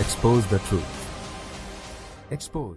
Expose the truth. Expose.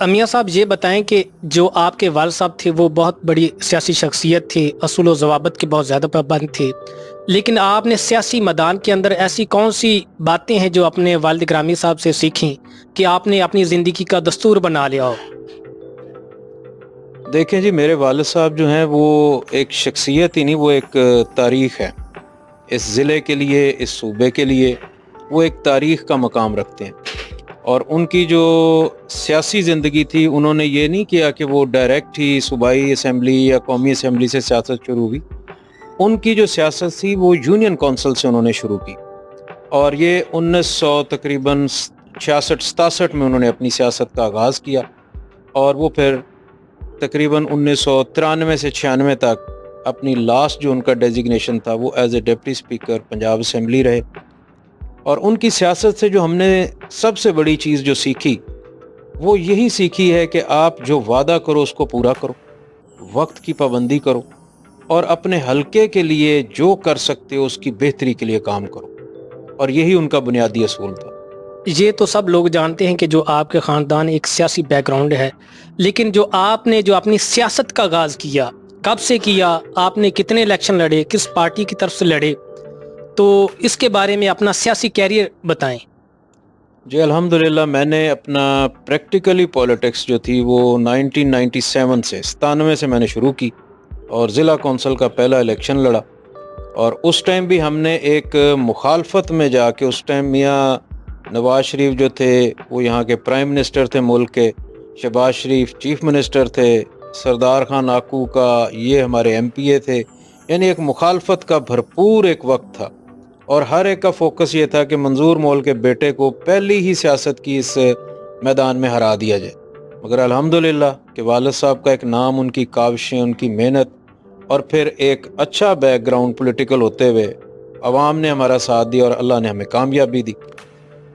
میاں صاحب یہ بتائیں کہ جو آپ کے والد صاحب تھے وہ بہت بڑی سیاسی شخصیت تھی، اصول و ضوابط کے بہت زیادہ پابند تھے، لیکن آپ نے سیاسی میدان کے اندر ایسی کون سی باتیں ہیں جو اپنے والد گرامی صاحب سے سیکھیں کہ آپ نے اپنی زندگی کا دستور بنا لیا ہو؟ دیکھیں جی، میرے والد صاحب جو ہیں وہ ایک شخصیت ہی نہیں، وہ ایک تاریخ ہے اس ضلع کے لیے، اس صوبے کے لیے۔ وہ ایک تاریخ کا مقام رکھتے ہیں، اور ان کی جو سیاسی زندگی تھی، انہوں نے یہ نہیں کیا کہ وہ ڈائریکٹ ہی صوبائی اسمبلی یا قومی اسمبلی سے سیاست شروع ہوئی۔ ان کی جو سیاست تھی وہ یونین کونسل سے انہوں نے شروع کی، اور یہ 1900 تقریباً 66-67 میں انہوں نے اپنی سیاست کا آغاز کیا، اور وہ پھر تقریباً 1993 سے 96 تک اپنی لاسٹ جو ان کا ڈیزگنیشن تھا وہ as a deputy speaker Punjab assembly رہے۔ اور ان کی سیاست سے جو ہم نے سب سے بڑی چیز جو سیکھی وہ یہی سیکھی ہے کہ آپ جو وعدہ کرو اس کو پورا کرو، وقت کی پابندی کرو، اور اپنے حلقے کے لیے جو کر سکتے ہو اس کی بہتری کے لیے کام کرو، اور یہی ان کا بنیادی اصول تھا۔ یہ تو سب لوگ جانتے ہیں کہ جو آپ کے خاندان ایک سیاسی بیک گراؤنڈ ہے، لیکن جو آپ نے جو اپنی سیاست کا آغاز کیا، کب سے کیا، آپ نے کتنے الیکشن لڑے، کس پارٹی کی طرف سے لڑے، تو اس کے بارے میں اپنا سیاسی کیریئر بتائیں۔ جی الحمدللہ، میں نے اپنا پریکٹیکلی پولیٹکس جو تھی وہ 1997 سے 97 سے میں نے شروع کی، اور ضلع کونسل کا پہلا الیکشن لڑا۔ اور اس ٹائم بھی ہم نے ایک مخالفت میں جا کے، اس ٹائم میاں نواز شریف جو تھے وہ یہاں کے پرائم منسٹر تھے ملک کے، شہباز شریف چیف منسٹر تھے، سردار خان آکو کا یہ ہمارے ایم پی اے تھے، یعنی ایک مخالفت کا بھرپور ایک وقت تھا، اور ہر ایک کا فوکس یہ تھا کہ منظور مول کے بیٹے کو پہلی ہی سیاست کی اس میدان میں ہرا دیا جائے۔ مگر الحمدللہ کہ والد صاحب کا ایک نام، ان کی کاوشیں، ان کی محنت، اور پھر ایک اچھا بیک گراؤنڈ پولیٹیکل ہوتے ہوئے عوام نے ہمارا ساتھ دیا، اور اللہ نے ہمیں کامیابی دی۔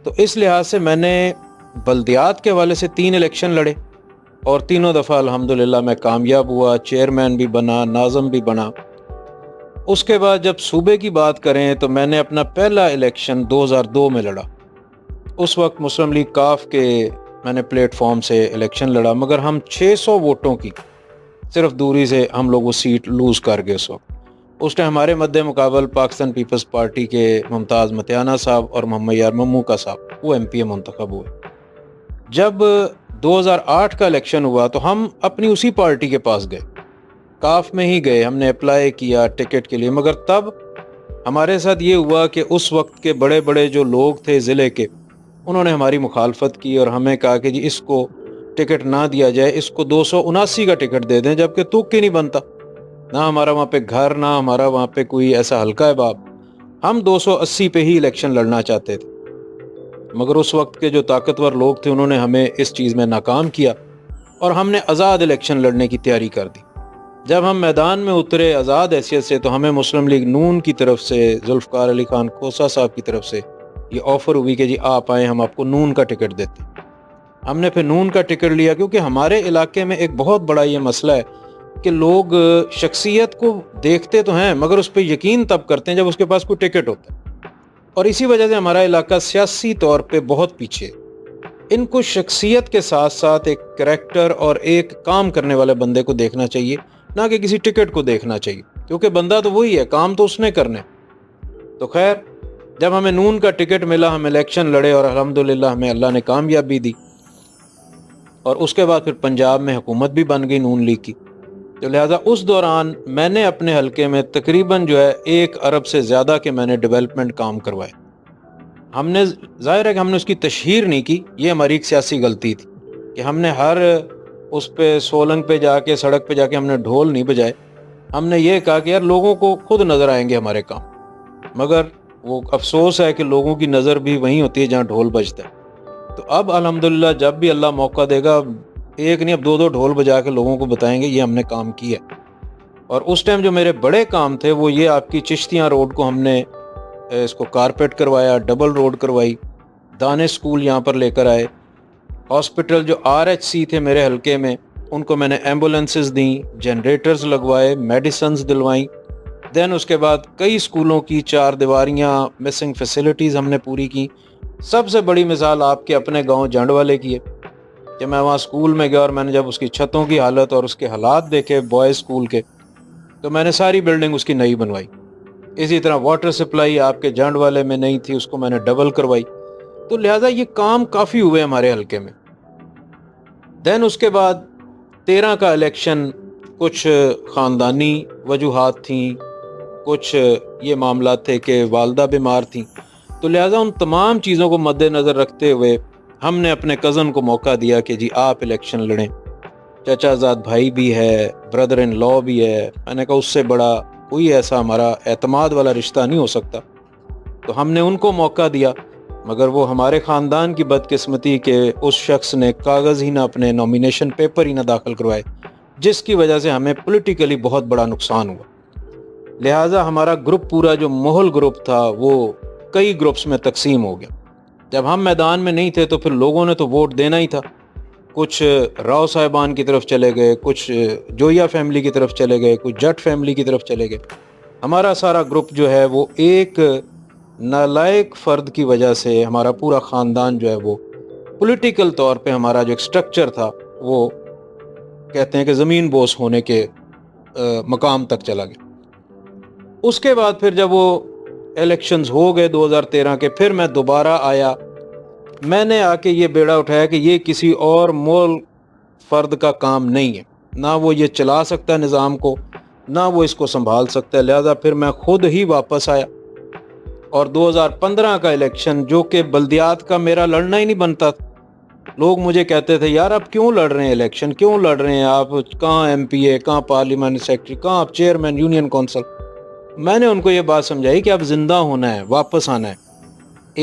تو اس لحاظ سے میں نے بلدیات کے حوالے سے 3 الیکشن لڑے، اور تینوں دفعہ الحمدللہ میں کامیاب ہوا، چیئرمین بھی بنا، ناظم بھی بنا۔ اس کے بعد جب صوبے کی بات کریں تو میں نے اپنا پہلا الیکشن 2002 میں لڑا۔ اس وقت مسلم لیگ کاف کے میں نے پلیٹ فارم سے الیکشن لڑا، مگر ہم 600 ووٹوں کی صرف دوری سے ہم لوگ وہ سیٹ لوز کر گئے۔ اس ٹائم ہمارے مد مقابل پاکستان پیپلز پارٹی کے ممتاز متیانہ صاحب اور محمد یار ممو کا صاحب وہ ایم پی اے منتخب ہوئے۔ جب 2008 کا الیکشن ہوا تو ہم اپنی اسی پارٹی کے پاس گئے، کاف میں ہی گئے، ہم نے اپلائی کیا ٹکٹ کے لیے، مگر تب ہمارے ساتھ یہ ہوا کہ اس وقت کے بڑے بڑے جو لوگ تھے ضلع کے، انہوں نے ہماری مخالفت کی اور ہمیں کہا کہ جی اس کو ٹکٹ نہ دیا جائے، اس کو 279 کا ٹکٹ دے دیں، جبکہ توق ہی نہیں بنتا، نہ ہمارا وہاں پہ گھر، نہ ہمارا وہاں پہ کوئی ایسا حلقہ ہے باپ، ہم 280 پہ ہی الیکشن لڑنا چاہتے تھے۔ مگر اس وقت کے جو طاقتور لوگ تھے انہوں نے ہمیں اس چیز میں ناکام کیا، اور ہم نے آزاد الیکشن لڑنے کی تیاری کر دی۔ جب ہم میدان میں اترے آزاد حیثیت سے تو ہمیں مسلم لیگ نون کی طرف سے، ذوالفقار علی خان کوسہ صاحب کی طرف سے یہ آفر ہوئی کہ جی آپ آئیں، ہم آپ کو نون کا ٹکٹ دیتے ہیں۔ ہم نے پھر نون کا ٹکٹ لیا، کیونکہ ہمارے علاقے میں ایک بہت بڑا یہ مسئلہ ہے کہ لوگ شخصیت کو دیکھتے تو ہیں مگر اس پہ یقین تب کرتے ہیں جب اس کے پاس کوئی ٹکٹ ہوتا ہے، اور اسی وجہ سے ہمارا علاقہ سیاسی طور پہ بہت پیچھے۔ ان کو شخصیت کے ساتھ ساتھ ایک کریکٹر اور ایک کام کرنے والے بندے کو دیکھنا چاہیے، نہ کہ کسی ٹکٹ کو دیکھنا چاہیے، کیونکہ بندہ تو وہی ہے، کام تو اس نے کرنے۔ تو خیر، جب ہمیں نون کا ٹکٹ ملا، ہم الیکشن لڑے، اور الحمدللہ ہمیں اللہ نے کامیابی دی، اور اس کے بعد پھر پنجاب میں حکومت بھی بن گئی نون لیگ کی۔ تو لہٰذا اس دوران میں نے اپنے حلقے میں تقریباً جو ہے 1 ارب سے زیادہ کے میں نے ڈیولپمنٹ کام کروائے۔ ہم نے ظاہر ہے کہ ہم نے اس کی تشہیر نہیں کی، یہ ہماری ایک سیاسی غلطی تھی کہ ہم نے ہر اس پہ سولنگ پہ جا کے، سڑک پہ جا کے ہم نے ڈھول نہیں بجائے۔ ہم نے یہ کہا کہ یار لوگوں کو خود نظر آئیں گے ہمارے کام، مگر وہ افسوس ہے کہ لوگوں کی نظر بھی وہیں ہوتی ہے جہاں ڈھول بجتا ہے۔ تو اب الحمدللہ جب بھی اللہ موقع دے گا، ایک نہیں اب 2 ڈھول بجا کے لوگوں کو بتائیں گے یہ ہم نے کام کیا۔ اور اس ٹائم جو میرے بڑے کام تھے وہ یہ آپ کی چشتیاں روڈ کو ہم نے اس کو کارپیٹ کروایا، ڈبل روڈ کروائی، دانے سکول یہاں پر لے کر آئے، ہاسپٹل جو RHC تھے میرے حلقے میں ان کو میں نے ایمبولینسز دیں، جنریٹرز لگوائے، میڈیسنز دلوائیں۔ دین اس کے بعد کئی سکولوں کی 4 دیواریاں، مسنگ فیسلٹیز ہم نے پوری کی۔ سب سے بڑی مثال آپ کے اپنے گاؤں جنڈ والے کی ہے کہ میں وہاں اسکول میں گیا اور میں نے جب اس کی چھتوں کی حالت اور اس کے حالات دیکھے بوائز اسکول کے، تو میں نے ساری بلڈنگ اس کی نئی بنوائی۔ اسی طرح واٹر سپلائی آپ کے جانڈ والے میں نہیں تھی، اس کو میں نے ڈبل کروائی۔ تو لہٰذا یہ کام کافی ہوئے ہمارے حلقے میں۔ دین اس کے بعد 13 کا الیکشن، کچھ خاندانی وجوہات تھیں، کچھ یہ معاملات تھے کہ والدہ بیمار تھیں، تو لہٰذا ان تمام چیزوں کو مد نظر رکھتے ہوئے ہم نے اپنے کزن کو موقع دیا کہ جی آپ الیکشن لڑیں۔ چچا زاد بھائی بھی ہے، بردر ان لا بھی ہے۔ میں نے کہا اس سے بڑا کوئی ایسا ہمارا اعتماد والا رشتہ نہیں ہو سکتا، تو ہم نے ان کو موقع دیا۔ مگر وہ ہمارے خاندان کی بدقسمتی کہ اس شخص نے کاغذ ہی نہ، اپنے نامینیشن پیپر ہی نہ داخل کروائے، جس کی وجہ سے ہمیں پولیٹیکلی بہت بڑا نقصان ہوا۔ لہٰذا ہمارا گروپ پورا جو مغل گروپ تھا وہ کئی گروپس میں تقسیم ہو گیا۔ جب ہم میدان میں نہیں تھے تو پھر لوگوں نے تو ووٹ دینا ہی تھا، کچھ راؤ صاحبان کی طرف چلے گئے، کچھ جویا فیملی کی طرف چلے گئے، کچھ جٹ فیملی کی طرف چلے گئے۔ ہمارا سارا گروپ جو ہے وہ ایک نالائق فرد کی وجہ سے، ہمارا پورا خاندان جو ہے وہ پولیٹیکل طور پہ ہمارا جو ایک سٹرکچر تھا وہ کہتے ہیں کہ زمین بوس ہونے کے مقام تک چلا گیا۔ اس کے بعد پھر جب وہ الیکشنز ہو گئے 2013 کے، پھر میں دوبارہ آیا۔ میں نے آ کے یہ بیڑا اٹھایا کہ یہ کسی اور مول فرد کا کام نہیں ہے، نہ وہ یہ چلا سکتا ہے نظام کو، نہ وہ اس کو سنبھال سکتا ہے۔ لہذا پھر میں خود ہی واپس آیا، اور 2015 کا الیکشن جو کہ بلدیات کا میرا لڑنا ہی نہیں بنتا تھا۔ لوگ مجھے کہتے تھے یار آپ کیوں لڑ رہے ہیں الیکشن، کیوں لڑ رہے ہیں آپ، کہاں ایم پی اے، کہاں پارلیمنٹ سیکرٹری، کہاں آپ چیئرمین یونین کونسل۔ میں نے ان کو یہ بات سمجھائی کہ اب زندہ ہونا ہے، واپس آنا ہے۔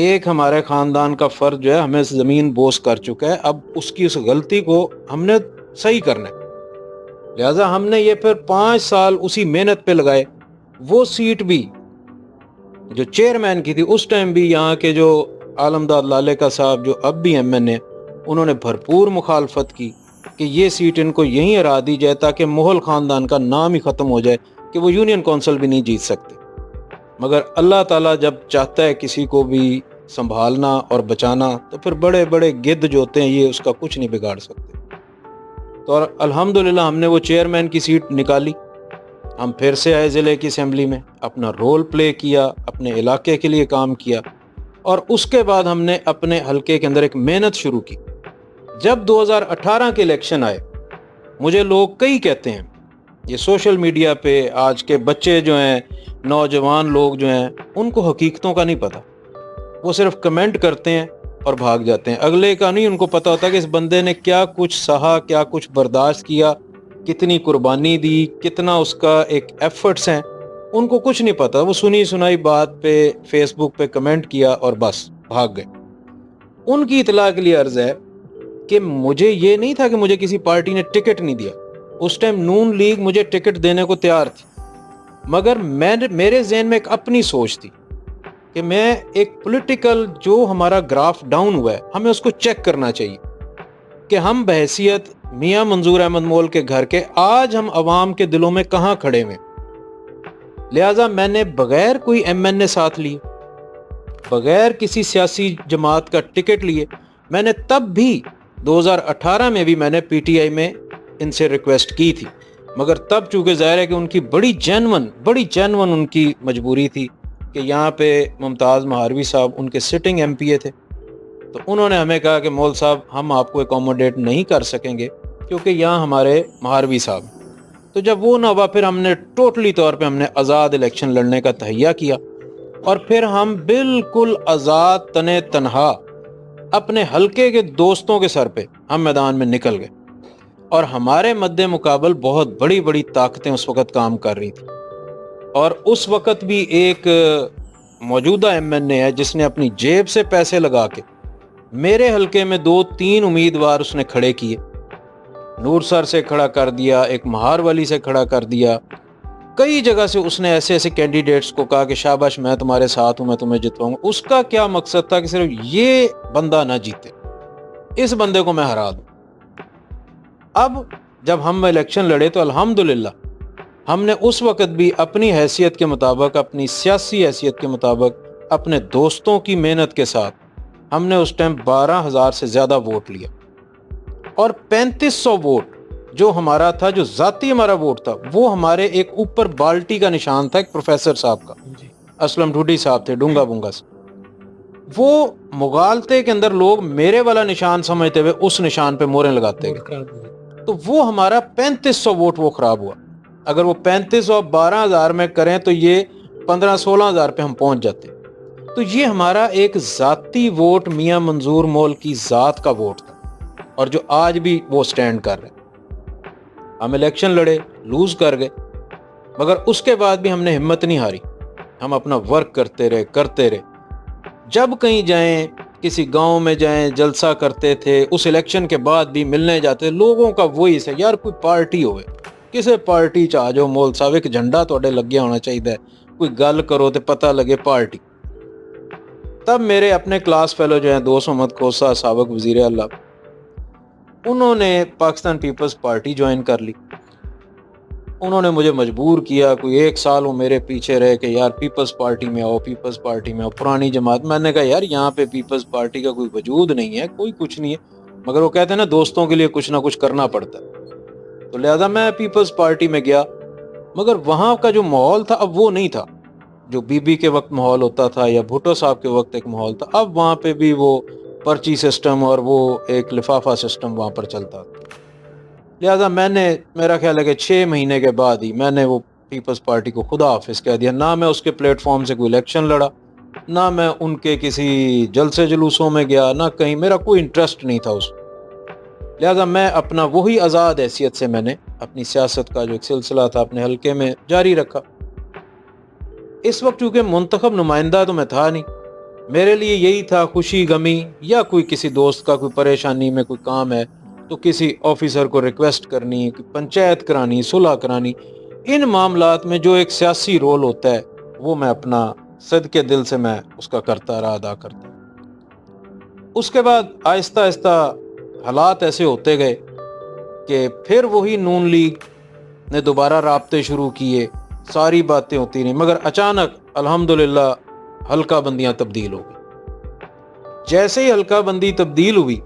ایک ہمارے خاندان کا فرد جو ہے ہمیں زمین بوس کر چکا ہے، اب اس کی اس غلطی کو ہم نے صحیح کرنا ہے۔ لہٰذا ہم نے یہ پھر 5 سال اسی محنت پہ لگائے۔ وہ سیٹ بھی جو چیئرمین کی تھی اس ٹائم بھی یہاں کے جو عالمداد لالے کا صاحب جو اب بھی ایم این اے، انہوں نے بھرپور مخالفت کی کہ یہ سیٹ ان کو یہیں ہرا دی جائے تاکہ مغل خاندان کا نام ہی ختم ہو جائے کہ وہ یونین کونسل بھی نہیں جیت سکتے۔ مگر اللہ تعالیٰ جب چاہتا ہے کسی کو بھی سنبھالنا اور بچانا تو پھر بڑے بڑے گدھ جو ہوتے ہیں یہ اس کا کچھ نہیں بگاڑ سکتے۔ تو اور الحمدللہ ہم نے وہ چیئرمین کی سیٹ نکالی، ہم پھر سے آئے ضلع کی اسمبلی میں، اپنا رول پلے کیا، اپنے علاقے کے لیے کام کیا، اور اس کے بعد ہم نے اپنے حلقے کے اندر ایک محنت شروع کی۔ جب 2018 کے الیکشن آئے، مجھے لوگ کئی کہتے ہیں، یہ سوشل میڈیا پہ آج کے بچے جو ہیں، نوجوان لوگ جو ہیں، ان کو حقیقتوں کا نہیں پتہ، وہ صرف کمنٹ کرتے ہیں اور بھاگ جاتے ہیں۔ اگلے کا نہیں ان کو پتہ ہوتا کہ اس بندے نے کیا کچھ سہا، کیا کچھ برداشت کیا، کتنی قربانی دی، کتنا اس کا ایک ایفرٹس ہیں، ان کو کچھ نہیں پتہ۔ وہ سنی سنائی بات پہ فیس بک پہ کمنٹ کیا اور بس بھاگ گئے۔ ان کی اطلاع کے لیے عرض ہے کہ مجھے یہ نہیں تھا کہ مجھے کسی پارٹی نے ٹکٹ نہیں دیا، اس ٹائم نون لیگ مجھے ٹکٹ دینے کو تیار تھی، مگر میرے ذہن میں ایک اپنی سوچ تھی کہ میں ایک پولیٹیکل جو ہمارا گراف ڈاؤن ہوا ہے ہمیں اس کو چیک کرنا چاہیے کہ ہم بحیثیت میاں منظور احمد مول کے گھر کے آج ہم عوام کے دلوں میں کہاں کھڑے ہوئے۔ لہٰذا میں نے بغیر کوئی ایم این اے ساتھ لیے، بغیر کسی سیاسی جماعت کا ٹکٹ لیے، میں نے تب بھی 2018 میں بھی میں نے پی ٹی آئی میں ان سے ریکویسٹ کی تھی، مگر تب چونکہ ظاہر ہے کہ ان کی بڑی جینون ان کی مجبوری تھی کہ یہاں پہ ممتاز مہاروی صاحب ان کے سٹنگ ایم پی اے تھے، تو انہوں نے ہمیں کہا کہ مول صاحب ہم آپ کو اکوموڈیٹ نہیں کر سکیں گے کیونکہ یہاں ہمارے مہاروی صاحب۔ تو جب وہ نہ ہوا پھر ہم نے ٹوٹلی طور پہ ہم نے آزاد الیکشن لڑنے کا تہیہ کیا، اور پھر ہم بالکل آزاد تنے تنہا اپنے حلقے کے دوستوں کے سر پہ ہم میدان میں نکل گئے، اور ہمارے مد مقابل بہت بڑی بڑی طاقتیں اس وقت کام کر رہی تھیں۔ اور اس وقت بھی ایک موجودہ ایم این اے ہے جس نے اپنی جیب سے پیسے لگا کے میرے حلقے میں 2-3 امیدوار اس نے کھڑے کیے، نور سر سے کھڑا کر دیا، ایک مہار والی سے کھڑا کر دیا، کئی جگہ سے اس نے ایسے کینڈیڈیٹس کو کہا کہ شاباش میں تمہارے ساتھ ہوں، میں تمہیں جتواؤں گا۔ اس کا کیا مقصد تھا کہ صرف یہ بندہ نہ جیتے، اس بندے کو میں ہرا دوں۔ اب جب ہم الیکشن لڑے تو الحمدللہ ہم نے اس وقت بھی اپنی حیثیت کے مطابق، اپنی سیاسی حیثیت کے مطابق، اپنے دوستوں کی محنت کے ساتھ ہم نے اس ٹائم 12,000 سے زیادہ ووٹ لیا، اور 3500 ووٹ جو ہمارا تھا, جو ذاتی ہمارا ووٹ تھا, وہ ہمارے ایک اوپر بالٹی کا نشان تھا ایک پروفیسر صاحب کا, اسلم ڈھوڈی صاحب تھے ڈونگا بونگا سے. وہ مغالطے کے اندر لوگ میرے والا نشان سمجھتے ہوئے اس نشان پہ موریں لگاتے گئے, تو وہ ہمارا 3500 ووٹ وہ خراب ہوا. اگر وہ 3500 12,000 میں کریں تو یہ 15-16,000 پہ ہم پہنچ جاتے. تو یہ ہمارا ایک ذاتی ووٹ میاں منظور مول کی ذات کا ووٹ تھا, اور جو آج بھی وہ سٹینڈ کر رہے ہیں. ہم الیکشن لڑے, لوز کر گئے, مگر اس کے بعد بھی ہم نے ہمت نہیں ہاری. ہم اپنا ورک کرتے رہے. جب کہیں جائیں, کسی گاؤں میں جائیں, جلسہ کرتے تھے, اس الیکشن کے بعد بھی ملنے جاتے, لوگوں کا وہی سے, یار کوئی پارٹی ہوئے, کسے پارٹی چاہ جو مول صاحب ایک جھنڈا توڑے لگ گیا ہونا چاہیے, کوئی گل کرو تو پتہ لگے پارٹی. تب میرے اپنے کلاس فیلو جو ہیں دوست محمد کوسا, سابق وزیر اعلیٰ, انہوں نے پاکستان پیپلز پارٹی جوائن کر لی. انہوں نے مجھے مجبور کیا, کوئی 1 سال وہ میرے پیچھے رہے کہ یار پیپلز پارٹی میں آؤ, پیپلز پارٹی میں آؤ, پرانی جماعت. میں نے کہا یار یہاں پہ پیپلز پارٹی کا کوئی وجود نہیں ہے, کوئی کچھ نہیں ہے, مگر وہ کہتے ہیں نا دوستوں کے لیے کچھ نہ کچھ کرنا پڑتا ہے. تو لہذا میں پیپلز پارٹی میں گیا, مگر وہاں کا جو ماحول تھا اب وہ نہیں تھا جو بی بی کے وقت ماحول ہوتا تھا یا بھٹو صاحب کے وقت ایک ماحول تھا. اب وہاں پہ بھی وہ پرچی سسٹم اور وہ ایک لفافہ سسٹم وہاں پر چلتا تھا. لہذا میں نے, میرا خیال ہے کہ 6 مہینے کے بعد ہی میں نے وہ پیپلز پارٹی کو خدا حافظ کہہ دیا. نہ میں اس کے پلیٹ فارم سے کوئی الیکشن لڑا, نہ میں ان کے کسی جلسے جلوسوں میں گیا, نہ کہیں, میرا کوئی انٹرسٹ نہیں تھا اس. لہذا میں اپنا وہی آزاد حیثیت سے میں نے اپنی سیاست کا جو ایک سلسلہ تھا اپنے حلقے میں جاری رکھا. اس وقت چونکہ منتخب نمائندہ تو میں تھا نہیں, میرے لیے یہی تھا خوشی غمی یا کوئی کسی دوست کا کوئی پریشانی میں کوئی کام ہے تو کسی آفیسر کو ریکویسٹ کرنی, پنچایت کرانی, صلح کرانی, ان معاملات میں جو ایک سیاسی رول ہوتا ہے وہ میں اپنا صدقے دل سے میں اس کا کرتا رہا, ادا کرتا. اس کے بعد آہستہ آہستہ حالات ایسے ہوتے گئے کہ پھر وہی نون لیگ نے دوبارہ رابطے شروع کیے, ساری باتیں ہوتی رہیں, مگر اچانک الحمدللہ حلقہ بندیاں تبدیل ہو گئی. جیسے ہی حلقہ بندی تبدیل ہوئی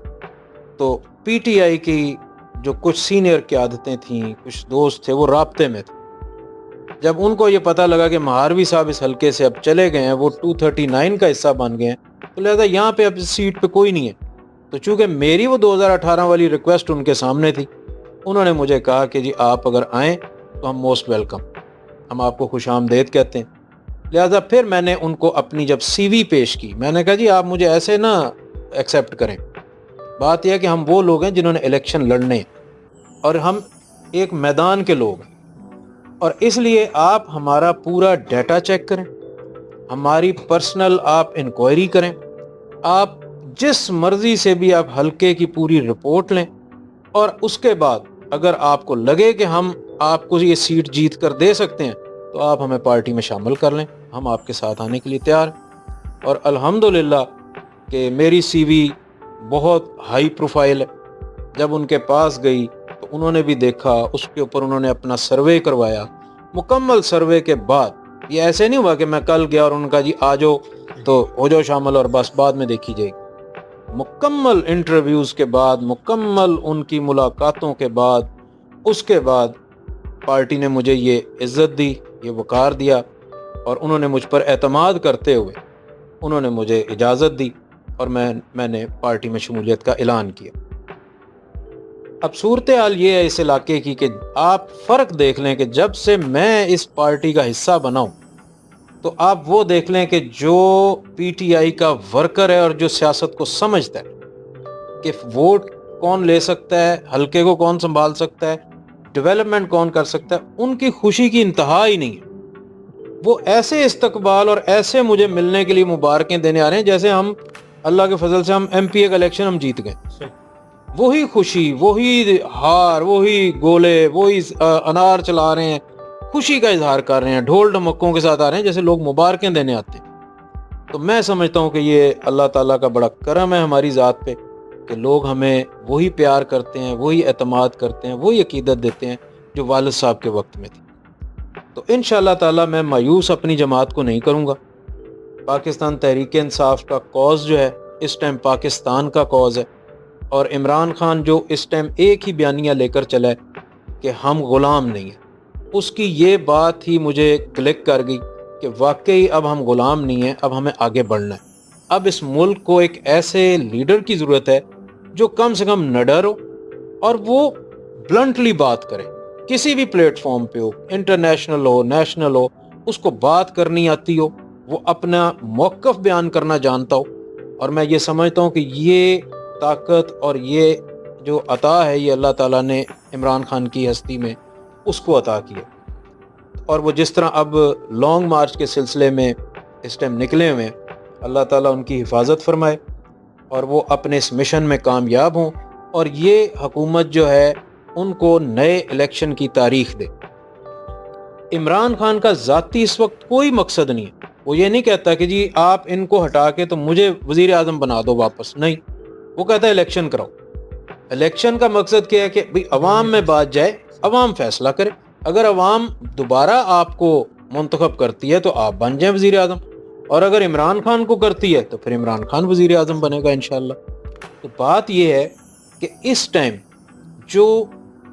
تو پی ٹی آئی کی جو کچھ سینئر قیادتیں تھیں, کچھ دوست تھے, وہ رابطے میں تھے. جب ان کو یہ پتہ لگا کہ مہاروی صاحب اس حلقے سے اب چلے گئے ہیں, وہ 239 کا حصہ بن گئے ہیں, تو لہذا یہاں پہ اب سیٹ پہ کوئی نہیں ہے. تو چونکہ میری وہ 2018 والی ریکویسٹ ان کے سامنے تھی, انہوں نے مجھے کہا کہ جی آپ اگر آئیں تو ہم موسٹ ویلکم, ہم آپ کو خوش آمدید کہتے ہیں. لہٰذا پھر میں نے ان کو اپنی جب سی وی پیش کی, میں نے کہا جی آپ مجھے ایسے نہ ایکسیپٹ کریں, بات یہ ہے کہ ہم وہ لوگ ہیں جنہوں نے الیکشن لڑنے ہیں اور ہم ایک میدان کے لوگ ہیں, اور اس لیے آپ ہمارا پورا ڈیٹا چیک کریں, ہماری پرسنل آپ انکوائری کریں, آپ جس مرضی سے بھی آپ حلقے کی پوری رپورٹ لیں, اور اس کے بعد اگر آپ کو لگے کہ ہم آپ کو یہ سیٹ جیت کر دے سکتے ہیں تو آپ ہمیں پارٹی میں شامل کر لیں, ہم آپ کے ساتھ آنے کے لیے تیار ہیں. اور الحمدللہ کہ میری سی وی بہت ہائی پروفائل ہے. جب ان کے پاس گئی تو انہوں نے بھی دیکھا, اس کے اوپر انہوں نے اپنا سروے کروایا. مکمل سروے کے بعد یہ ایسے نہیں ہوا کہ میں کل گیا اور ان کا جی آ جاؤ تو ہو جاؤ شامل اور بس بعد میں دیکھی جائے گی. مکمل انٹرویوز کے بعد, مکمل ان کی ملاقاتوں کے بعد, اس کے بعد پارٹی نے مجھے یہ عزت دی, یہ وقار دیا, اور انہوں نے مجھ پر اعتماد کرتے ہوئے انہوں نے مجھے اجازت دی, اور میں نے پارٹی میں شمولیت کا اعلان کیا. اب صورتحال یہ ہے اس علاقے کی کہ آپ فرق دیکھ لیں کہ جب سے میں اس پارٹی کا حصہ بناؤں تو آپ وہ دیکھ لیں کہ جو پی ٹی آئی کا ورکر ہے اور جو سیاست کو سمجھتا ہے کہ ووٹ کون لے سکتا ہے, حلقے کو کون سنبھال سکتا ہے, ڈیولپمنٹ کون کر سکتا ہے, ان کی خوشی کی انتہا ہی نہیں ہے. وہ ایسے استقبال اور ایسے مجھے ملنے کے لیے مبارکیں دینے آ رہے ہیں جیسے ہم اللہ کے فضل سے ہم ایم پی اے کا الیکشن ہم جیت گئے. وہی خوشی, وہی ہار, وہی گولے, وہی انار چلا رہے ہیں, خوشی کا اظہار کر رہے ہیں, ڈھول ڈھمکوں کے ساتھ آ رہے ہیں جیسے لوگ مبارکیں دینے آتے ہیں. تو میں سمجھتا ہوں کہ یہ اللہ تعالیٰ کا بڑا کرم ہے ہماری ذات پہ کہ لوگ ہمیں وہی پیار کرتے ہیں, وہی اعتماد کرتے ہیں, وہی عقیدت دیتے ہیں جو والد صاحب کے وقت میں تھی. تو انشاءاللہ تعالیٰ میں مایوس اپنی جماعت کو نہیں کروں گا. پاکستان تحریک انصاف کا کاز جو ہے اس ٹائم پاکستان کا کاز ہے, اور عمران خان جو اس ٹائم ایک ہی بیانیہ لے کر چلا ہے کہ ہم غلام نہیں ہیں، اس کی یہ بات ہی مجھے کلک کر گئی کہ واقعی اب ہم غلام نہیں ہیں، اب ہمیں آگے بڑھنا ہے۔ اب اس ملک کو ایک ایسے لیڈر کی ضرورت ہے جو کم سے کم نڈر ہو اور وہ بلنٹلی بات کرے، کسی بھی پلیٹ فارم پہ ہو، انٹرنیشنل ہو، نیشنل ہو، اس کو بات کرنی آتی ہو، وہ اپنا موقف بیان کرنا جانتا ہو۔ اور میں یہ سمجھتا ہوں کہ یہ طاقت اور یہ جو عطا ہے یہ اللہ تعالیٰ نے عمران خان کی ہستی میں اس کو عطا کیا۔ اور وہ جس طرح اب لانگ مارچ کے سلسلے میں اس ٹائم نکلے ہوئے ہیں، اللہ تعالیٰ ان کی حفاظت فرمائے اور وہ اپنے اس مشن میں کامیاب ہوں، اور یہ حکومت جو ہے ان کو نئے الیکشن کی تاریخ دے۔ عمران خان کا ذاتی اس وقت کوئی مقصد نہیں ہے، وہ یہ نہیں کہتا کہ جی آپ ان کو ہٹا کے تو مجھے وزیر اعظم بنا دو واپس، نہیں، وہ کہتا ہے الیکشن کراؤ۔ الیکشن کا مقصد کیا ہے کہ بھئی عوام میں بات جائے، عوام فیصلہ کرے، اگر عوام دوبارہ آپ کو منتخب کرتی ہے تو آپ بن جائیں وزیر اعظم، اور اگر عمران خان کو کرتی ہے تو پھر عمران خان وزیر اعظم بنے گا انشاءاللہ۔ تو بات یہ ہے کہ اس ٹائم جو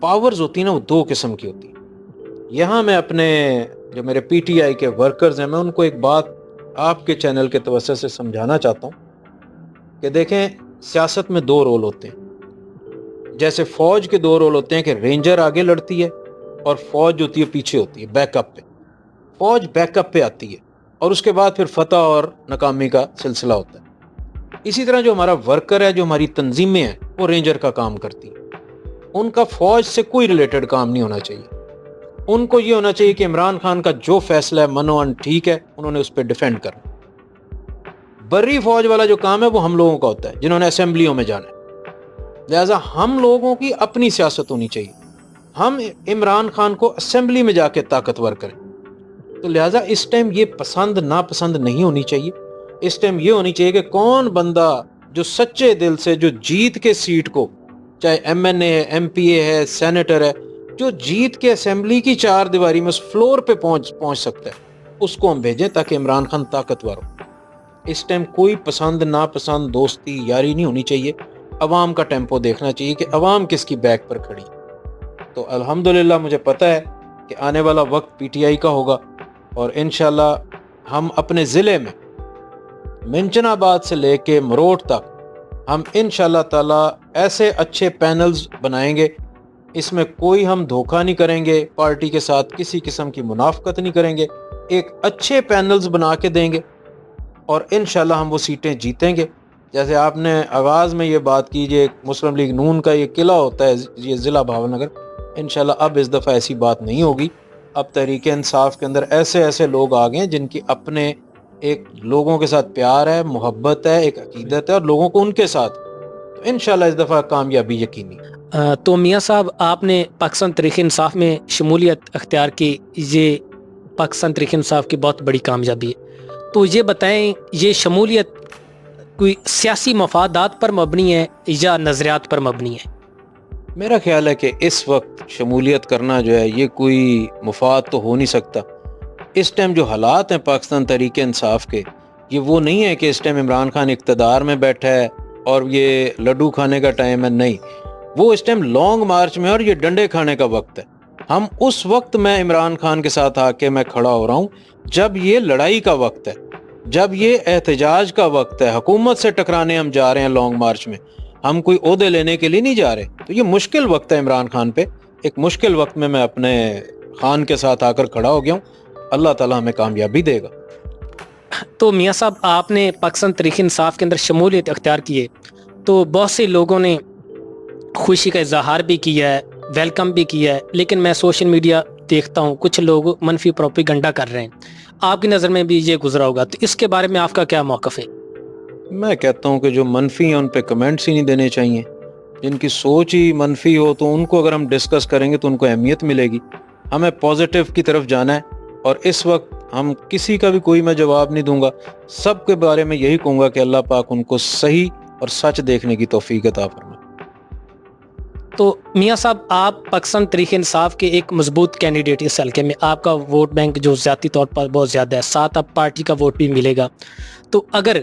پاورز ہوتی ہیں نا وہ دو قسم کی ہوتی ہیں۔ یہاں میں اپنے جو میرے پی ٹی آئی کے ورکرز ہیں، میں ان کو ایک بات آپ کے چینل کے توسط سے سمجھانا چاہتا ہوں کہ دیکھیں، سیاست میں دو رول ہوتے ہیں۔ جیسے فوج کے دو رول ہوتے ہیں کہ رینجر آگے لڑتی ہے اور فوج ہوتی ہے پیچھے ہوتی ہے، بیک اپ پہ۔ فوج بیک اپ پہ آتی ہے اور اس کے بعد پھر فتح اور ناکامی کا سلسلہ ہوتا ہے۔ اسی طرح جو ہمارا ورکر ہے، جو ہماری تنظیمیں ہیں، وہ رینجر کا کام کرتی ہیں۔ ان کا فوج سے کوئی ریلیٹڈ کام نہیں ہونا چاہیے۔ ان کو یہ ہونا چاہیے کہ عمران خان کا جو فیصلہ ہے منوان ٹھیک ہے، انہوں نے اس پہ ڈیفینڈ کرنا۔ بری فوج والا جو کام ہے وہ ہم لوگوں کا ہوتا ہے جنہوں نے اسمبلیوں میں جانا ہے۔ لہٰذا ہم لوگوں کی اپنی سیاست ہونی چاہیے، ہم عمران خان کو اسمبلی میں جا کے طاقتور کریں۔ تو لہٰذا اس ٹائم یہ پسند ناپسند نہیں ہونی چاہیے، اس ٹائم یہ ہونی چاہیے کہ کون بندہ جو سچے دل سے، جو جیت کے سیٹ کو، چاہے ایم این اے ہے، ایم پی اے ہے، سینیٹر ہے، جو جیت کے اسمبلی کی چار دیواری میں اس فلور پہ پہنچ سکتا ہے، اس کو ہم بھیجیں تاکہ عمران خان طاقتور ہو۔ اس ٹائم کوئی پسند ناپسند، دوستی یاری نہیں ہونی چاہیے، عوام کا ٹیمپو دیکھنا چاہیے کہ عوام کس کی بیک پر کھڑی۔ تو الحمدللہ مجھے پتہ ہے کہ آنے والا وقت پی ٹی آئی کا ہوگا، اور انشاءاللہ ہم اپنے ضلع میں منچن آباد سے لے کے مروٹ تک ہم انشاءاللہ تعالی ایسے اچھے پینلز بنائیں گے، اس میں کوئی ہم دھوکہ نہیں کریں گے، پارٹی کے ساتھ کسی قسم کی منافقت نہیں کریں گے، ایک اچھے پینلز بنا کے دیں گے اور انشاءاللہ ہم وہ سیٹیں جیتیں گے۔ جیسے آپ نے آغاز میں یہ بات کیجئے، مسلم لیگ نون کا یہ قلعہ ہوتا ہے یہ ضلع بھاون نگر، انشاءاللہ اب اس دفعہ ایسی بات نہیں ہوگی۔ اب تحریک انصاف کے اندر ایسے لوگ آ گئے ہیں جن کی اپنے ایک لوگوں کے ساتھ پیار ہے، محبت ہے، ایک عقیدت ہے، اور لوگوں کو ان کے ساتھ، تو انشاءاللہ اس دفعہ کامیابی یقینی۔ تو میاں صاحب، آپ نے پاکستان تحریک انصاف میں شمولیت اختیار کی، یہ پاکستان تحریک انصاف کی بہت بڑی کامیابی ہے۔ تو یہ بتائیں، یہ شمولیت کوئی سیاسی مفادات پر مبنی ہے یا نظریات پر مبنی ہے؟ میرا خیال ہے کہ اس وقت شمولیت کرنا جو ہے یہ کوئی مفاد تو ہو نہیں سکتا۔ اس ٹائم جو حالات ہیں پاکستان تحریک انصاف کے، یہ وہ نہیں ہے کہ اس ٹائم عمران خان اقتدار میں بیٹھا ہے اور یہ لڈو کھانے کا ٹائم ہے، نہیں، وہ اس ٹائم لانگ مارچ میں اور یہ ڈنڈے کھانے کا وقت ہے۔ ہم اس وقت میں عمران خان کے ساتھ آ کے میں کھڑا ہو رہا ہوں جب یہ لڑائی کا وقت ہے، جب یہ احتجاج کا وقت ہے، حکومت سے ٹکرانے ہم جا رہے ہیں لانگ مارچ میں، ہم کوئی عہدے لینے کے لیے نہیں جا رہے۔ تو یہ مشکل وقت ہے عمران خان پہ، ایک مشکل وقت میں اپنے خان کے ساتھ آ کر کھڑا ہو گیا ہوں، اللہ تعالیٰ ہمیں کامیابی دے گا۔ تو میاں صاحب، آپ نے پاکستان تحریک انصاف کے اندر شمولیت اختیار کی ہے، تو بہت سے لوگوں نے خوشی کا اظہار بھی کیا ہے، ویلکم بھی کیا ہے، لیکن میں سوشل میڈیا دیکھتا ہوں کچھ لوگ منفی پروپیگنڈا کر رہے ہیں، آپ کی نظر میں بھی یہ گزرا ہوگا، تو اس کے بارے میں آپ کا کیا موقف ہے؟ میں کہتا ہوں کہ جو منفی ہیں ان پہ کمنٹس ہی نہیں دینے چاہیے، جن کی سوچ ہی منفی ہو تو ان کو اگر ہم ڈسکس کریں گے تو ان کو اہمیت ملے گی۔ ہمیں پازیٹیو کی طرف جانا ہے، اور اس وقت ہم کسی کا بھی کوئی میں جواب نہیں دوں گا، سب کے بارے میں یہی کہوں گا کہ اللہ پاک ان کو صحیح اور سچ دیکھنے کی توفیق عطا فرمائے۔ تو میاں صاحب، آپ پاکستان تحریک انصاف کے ایک مضبوط کینڈیڈیٹ، اس حلقے میں آپ کا ووٹ بینک جو ذاتی طور پر بہت زیادہ ہے، ساتھ اب پارٹی کا ووٹ بھی ملے گا، تو اگر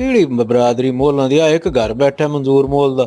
ਕਿਹੜੀ ਬਰਾਦਰੀ ਮੋਲਾਂ ਦੀ? ਆ ਇੱਕ ਘਰ ਬੈਠਾ ਮਨਜ਼ੂਰ ਮੋਲ ਦਾ,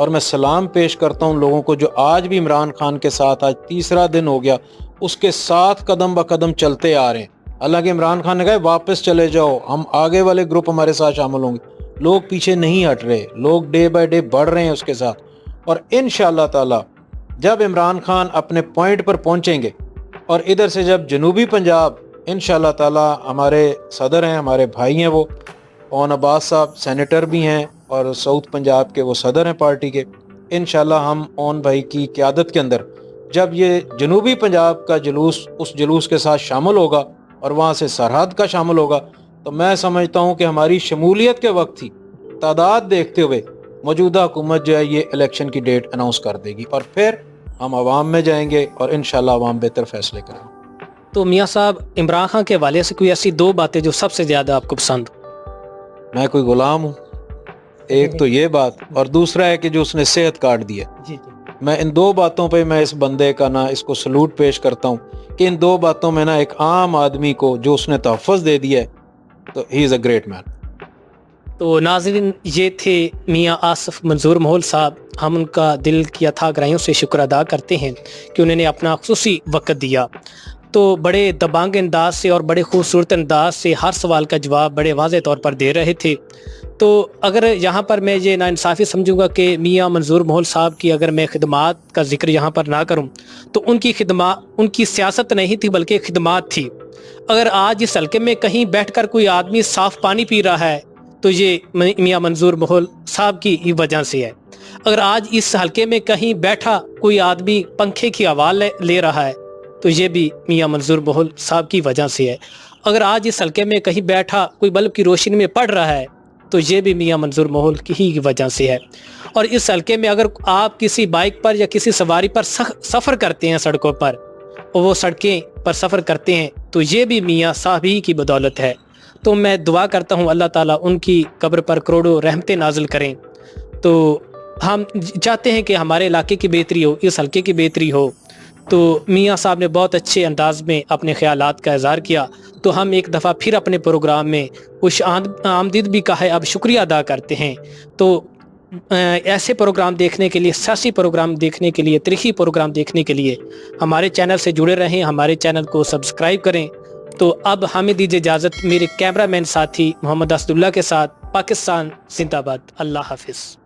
اور میں سلام پیش کرتا ہوں لوگوں کو جو آج بھی عمران خان کے ساتھ، آج تیسرا دن ہو گیا، اس کے ساتھ قدم بہ قدم چلتے آ رہے ہیں۔ حالانکہ عمران خان نے کہا واپس چلے جاؤ، ہم آگے والے گروپ ہمارے ساتھ شامل ہوں گے، لوگ پیچھے نہیں ہٹ رہے، لوگ ڈے بائی ڈے بڑھ رہے ہیں اس کے ساتھ۔ اور انشاءاللہ تعالی جب عمران خان اپنے پوائنٹ پر پہنچیں گے اور ادھر سے جب جنوبی پنجاب انشاءاللہ تعالی، ہمارے صدر ہیں، ہمارے بھائی ہیں، وہ اون عباس صاحب سینیٹر بھی ہیں اور ساؤتھ پنجاب کے وہ صدر ہیں پارٹی کے، انشاءاللہ ہم اون بھائی کی قیادت کے اندر جب یہ جنوبی پنجاب کا جلوس اس جلوس کے ساتھ شامل ہوگا اور وہاں سے سرحد کا شامل ہوگا، تو میں سمجھتا ہوں کہ ہماری شمولیت کے وقت ہی تعداد دیکھتے ہوئے موجودہ حکومت جو ہے یہ الیکشن کی ڈیٹ اناؤنس کر دے گی، اور پھر ہم عوام میں جائیں گے اور انشاءاللہ عوام بہتر فیصلے کریں گے۔ تو میاں صاحب، عمران خان کے حوالے سے کوئی ایسی 2 باتیں جو سب سے زیادہ آپ کو پسند؟ میں کوئی غلام ہوں، ایک تو یہ بات، اور دوسرا ہے کہ جو اس نے صحت کارڈ دیا۔ جی میں ان 2 باتوں پہ میں اس بندے کا نا اس کو سلوٹ پیش کرتا ہوں کہ ان 2 باتوں میں نا ایک عام آدمی کو جو اس نے تحفظ دے دیا ہے، تو ہی از اے گریٹ مین۔ تو ناظرین، یہ تھے میاں آصف منظور مہول صاحب۔ ہم ان کا دل کی اتھا گہرائیوں سے شکر ادا کرتے ہیں کہ انہوں نے اپنا خصوصی وقت دیا، تو بڑے دبانگ انداز سے اور بڑے خوبصورت انداز سے ہر سوال کا جواب بڑے واضح طور پر دے رہے تھے۔ تو اگر یہاں پر میں یہ ناانصافی سمجھوں گا کہ میاں منظور مہول صاحب کی اگر میں خدمات کا ذکر یہاں پر نہ کروں تو ان کی خدمات، ان کی سیاست نہیں تھی بلکہ خدمات تھی۔ اگر آج اس حلقے میں کہیں بیٹھ کر کوئی آدمی صاف پانی پی رہا ہے تو یہ میاں منظور مہول صاحب کی ہی وجہ سے ہے۔ اگر آج اس حلقے میں کہیں بیٹھا کوئی آدمی پنکھے کی آواز لے رہا ہے تو یہ بھی میاں منظور مہول صاحب کی وجہ سے ہے۔ اگر آج اس حلقے میں کہیں بیٹھا کوئی بلب کی روشنی میں پڑھ رہا ہے تو یہ بھی میاں منظور مہول کی ہی وجہ سے ہے۔ اور اس حلقے میں اگر آپ کسی بائک پر یا کسی سواری پر سفر کرتے ہیں سڑکوں پر، اور وہ سڑکیں پر سفر کرتے ہیں، تو یہ بھی میاں صاحب ہی کی بدولت ہے۔ تو میں دعا کرتا ہوں اللہ تعالیٰ ان کی قبر پر کروڑوں رحمتیں نازل کریں۔ تو ہم چاہتے ہیں کہ ہمارے علاقے کی بہتری ہو، اس حلقے کی بہتری ہو۔ تو میاں صاحب نے بہت اچھے انداز میں اپنے خیالات کا اظہار کیا، تو ہم ایک دفعہ پھر اپنے پروگرام میں خوش آمدید بھی کہا ہے، اب شکریہ ادا کرتے ہیں۔ تو ایسے پروگرام دیکھنے کے لیے، سیاسی پروگرام دیکھنے کے لیے، تاریخی پروگرام دیکھنے کے لیے ہمارے چینل سے جڑے رہیں، ہمارے چینل کو سبسکرائب کریں۔ تو اب ہمیں دیجیے اجازت، میرے کیمرہ مین ساتھی محمد اسد اللہ کے ساتھ۔ پاکستان زندہ باد۔ اللہ حافظ۔